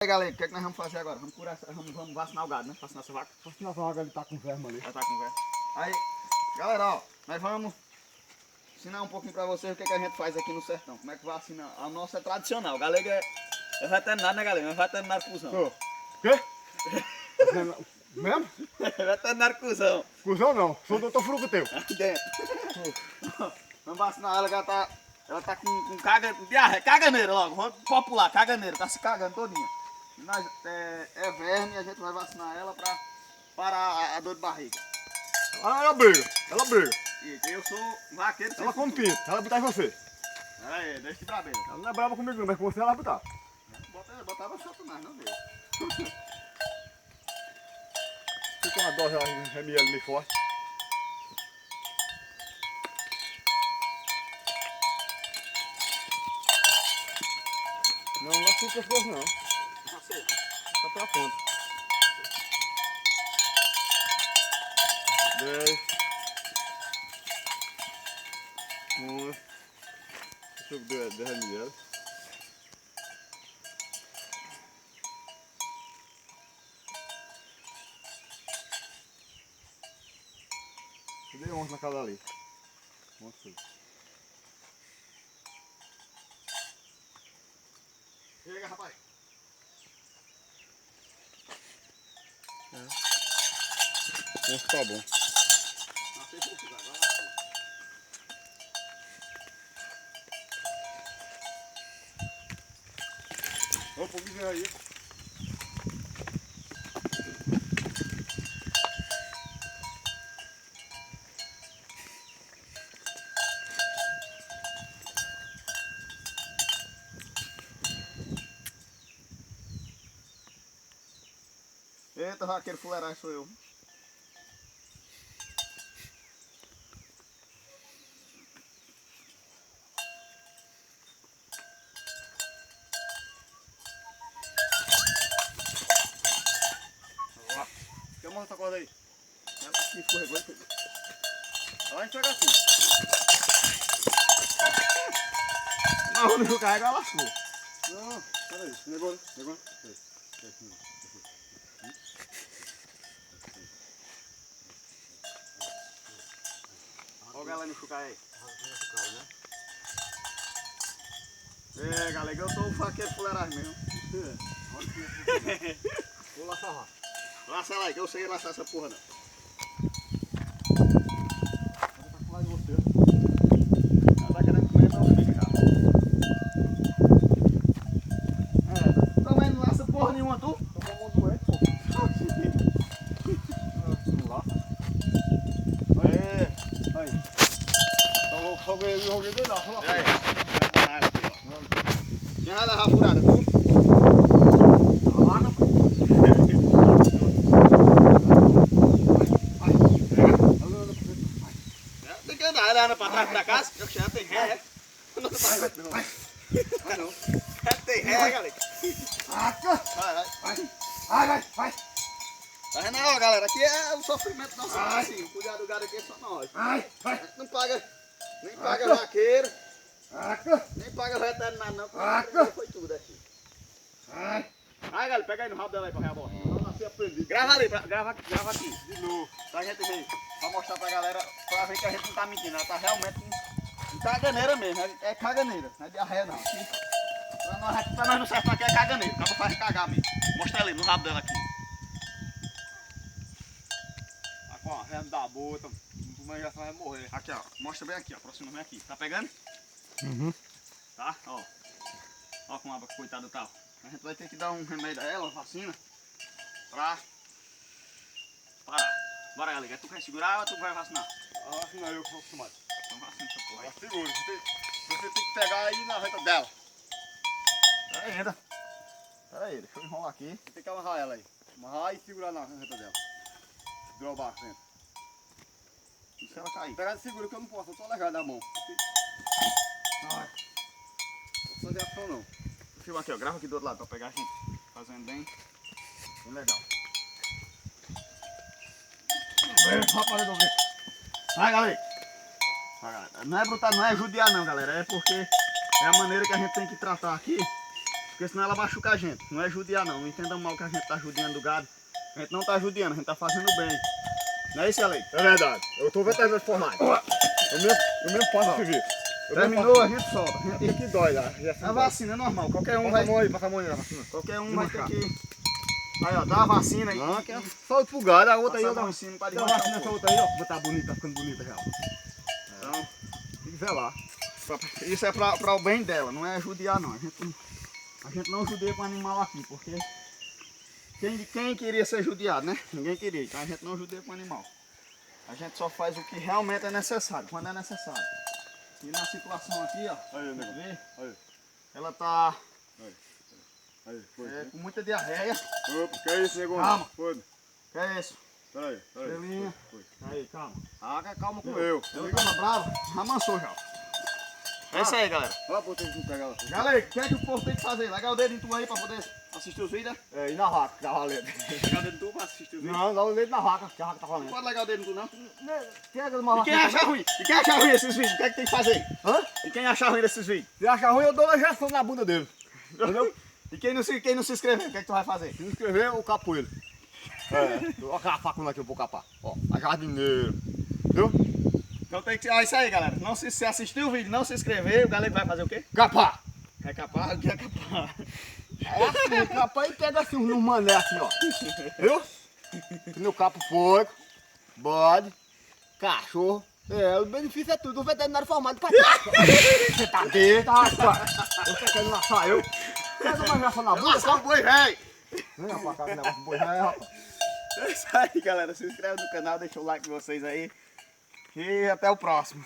Aí, galera, o que é que nós vamos fazer agora? Vamos curar, vamos vacinar o gado, né? Vacinar essa vaca. Vacinar essa vaca, ele tá com verme ali. Ela tá com verme. Aí, galera, ó, nós vamos ensinar um pouquinho pra vocês o que, é que a gente faz aqui no sertão. Como é que vacina? A nossa é tradicional. O galego é veterinário, né, galera? É veterinário cuzão. Ô, quê? Mesmo? Veterinário cuzão. Cusão não, sou o doutor Frucuteu. Aqui dentro. Vamos vacinar ela, que ela tá com caganeira logo. Vamos popular, caganeira. Tá se cagando todinha. E nós, é verme e a gente vai vacinar ela pra parar a dor de barriga. Ela briga, ela briga. E eu sou vaqueiro. Ela come pinto, ela vai botar em você. Pera aí, deixa de brabeira. Ela não é brava comigo não, mas com você ela vai botar. Botava chato mais, não deu. Fica uma dose ml meio forte. Não lasca o pescoço não. Não sei. Só pela ponta. 10. 11. Deixa eu ver 10 ml. Eu dei 11 na casa ali. 11. Chega, rapaz. Esse tá bom. Não sei se agora. Vamos pro vídeo aí. Eita, vaqueiro fuleiragem sou eu. Quer mostrar essa corda aí? Ela aqui escorregou. Olha, enxerga assim. Não, não carrega, ela lascou. Não, peraí. Negou. Olha o galera no chucar aí. É, galera, eu sou o vaqueiro fuleiragem mesmo. Vou laçar lá. Laça ela aí, que eu sei laçar essa porra não. Ela tá com lá de você. Ela tá querendo comer meu filho já. É, também não laça porra nenhuma, tu? Tô com a mão doente, pô. Não laça. Aí. Então joguei dois laços. E aí? Quem vai levar a furada, tu? Lá não. Tem que andar, ela anda pra trás da casa, eu já tem ré, é? Não tá mais não. Vai não. Tem ré, galera. Vai. Tá vendo aí, ó, galera? Aqui é o sofrimento nosso assim. Cuidar do gado aqui é só nós. Não paga, nem paga vaqueiro, nem paga veterinário não, porque foi tudo aqui. Aí, galera, pega aí no rabo dela aí pra ver a bola. Não nasci aprendido. Grava ali, grava aqui. De novo. Pra gente ver, pra mostrar pra galera, pra ver que a gente não tá mentindo, ela tá realmente em caganeira mesmo, é caganeira, não é diarreia não. Pra nós no sertão aqui é caganeira, acaba faz cagar mesmo. Mostra ali no rabo dela aqui. Tá com a renda da bota. Tu já vai morrer. Aqui ó, mostra bem aqui, ó, aproxima bem aqui. Tá pegando? Uhum. Tá? Ó. Ó como a coitada tá. A gente vai ter que dar um remédio a ela, uma vacina, pra parar. Bora galera, tu quer segurar ou tu vai vacinar? Vacina eu que vou acostumado. Então vacina essa porra aí. Segura, você tem que pegar aí na reta dela. Pera aí ainda. Pera aí, deixa eu enrolar aqui. Você tem que amarrar ela aí. Amarrar e segurar na reta dela. Segurar o barco dentro. E se ela cair? Pegar e segura que eu não posso, eu tô alegado da mão. Ai. Não vou fazer ação não. Filma aqui, ó. Grava aqui do outro lado pra pegar a gente fazendo bem legal. Rapaz, eu ver. Vai, galera. Não é brutal, não é judiar não, galera. É porque é a maneira que a gente tem que tratar aqui Porque senão ela machuca a gente. Não é judiar não. Não entendam mal que a gente tá judiando o gado. A gente não tá judiando, a gente tá fazendo bem. Não é isso, Ale? É verdade. Eu tô veterinário formado. Eu mesmo faço serviço. Terminou, a gente solta. A gente... Aqui dói lá. A vacina é normal, qualquer um Passa vai... a mão aí, passa a mão aí na vacina. Qualquer um vai ter que... Aí, ó, dá a vacina aí. Não, que é só pro gado, a outra aí, Passa eu a dá mão em cima pra Dá uma desmanchar vacina um essa pouco. outra aí, ó. Botar bonita, tá ficando bonita já. Então, Tem que zelar. isso é pra o bem dela, não é judiar não. A gente não judia com animal aqui, porque... Quem queria ser judiado, né? Ninguém queria, então a gente não judia com animal. A gente só faz o que realmente é necessário, quando é necessário. E na situação aqui, ó, Aí, nego. vê? Aí, Ela tá aí, foi. com muita diarreia. Opa, que é isso, nego? Calma. Foi. Que é isso? Peraí. Estrelinha. Foi. Aí, calma. Calma com eu. Ela tava brava, amansou já. É isso aí, galera. Olha pra você pegar ela. Galera, o que é que o povo tem que fazer? Largar o dedo em tu aí pra poder assistir os vídeos, né? É, e na vaca, que tá valendo. Largar o dedo em tu pra assistir os vídeos. Não, dá o dedo na vaca, que a vaca tá Não valendo. pode largar o dedo em tu, não. Pega uma E quem vaca. achar ruim? E quem achar ruim esses vídeos? O que é que tem que fazer? Hã? E quem achar ruim desses vídeos? Se achar ruim, eu dou uma injeção na bunda dele. Entendeu? E quem não se inscrever, o que é que tu vai fazer? Se inscrever, eu capo ele. É, olha aquela facunda aqui, eu vou capar. Ó, a jardineira. Viu? Então tem que... Ó, isso aí, galera. Não se assistir o vídeo, não se inscrever, o galera vai fazer o quê? Capar. Quer capar? Quer capar. É assim, capar e pega assim, nos mané assim, ó. Viu? No capo porco, bode, cachorro. É, o benefício é tudo, o veterinário formado pra você tá dentro, rapaz. Você querendo laçar eu? Pega uma injeção na bunda, Nossa, boi velho! vem rapaz, cara, esse negócio de boi, rapaz. É isso aí, galera. Se inscreve no canal, deixa o like de vocês aí. E até o próximo.